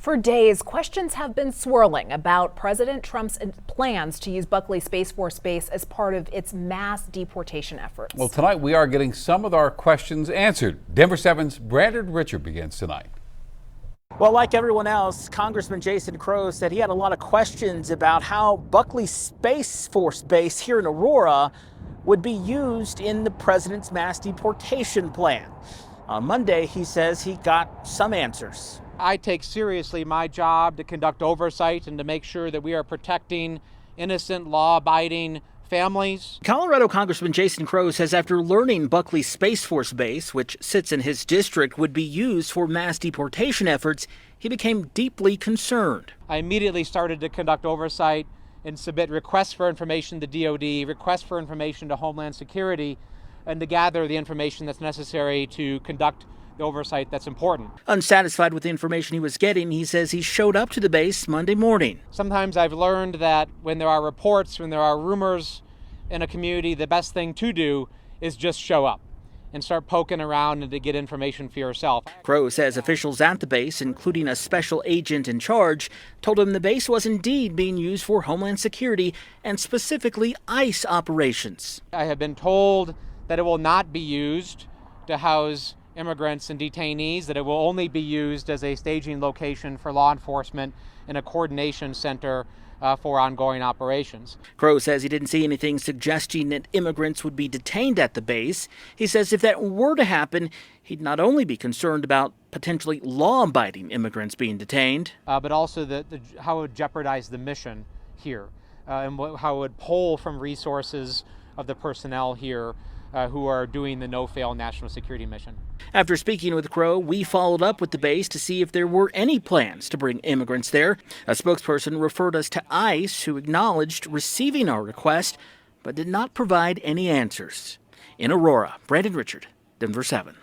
For days, questions have been swirling about President Trump's plans to use Buckley Space Force Base as part of its mass deportation efforts. Well, tonight we are getting some of our questions answered. Denver 7's Brandon Richard begins tonight. Well, like everyone else, Congressman Jason Crow said he had a lot of questions about how Buckley Space Force Base here in Aurora would be used in the president's mass deportation plan. On Monday, he says he got some answers. I take seriously my job to conduct oversight and to make sure that we are protecting innocent, law-abiding families. Colorado Congressman Jason Crow says after learning Buckley Space Force Base, which sits in his district, would be used for mass deportation efforts, he became deeply concerned. I immediately started to conduct oversight and submit requests for information to DOD, requests for information to Homeland Security, and to gather the information that's necessary to conduct the oversight that's important. Unsatisfied with the information he was getting, he says he showed up to the base Monday morning. Sometimes I've learned that when there are reports, when there are rumors in a community, the best thing to do is just show up and start poking around and to get information for yourself. Crow says officials at the base, including a special agent in charge, told him the base was indeed being used for Homeland Security and specifically ICE operations. I have been told that it will not be used to house immigrants and detainees, that it will only be used as a staging location for law enforcement and a coordination center for ongoing operations. Crow says he didn't see anything suggesting that immigrants would be detained at the base. He says if that were to happen, he'd not only be concerned about potentially law-abiding immigrants being detained, but also how it would jeopardize the mission here and how it would pull from resources of the personnel here who are doing the no-fail national security mission. After speaking with Crow, we followed up with the base to see if there were any plans to bring immigrants there. A spokesperson referred us to ICE, who acknowledged receiving our request, but did not provide any answers. In Aurora, Brandon Richard, Denver 7.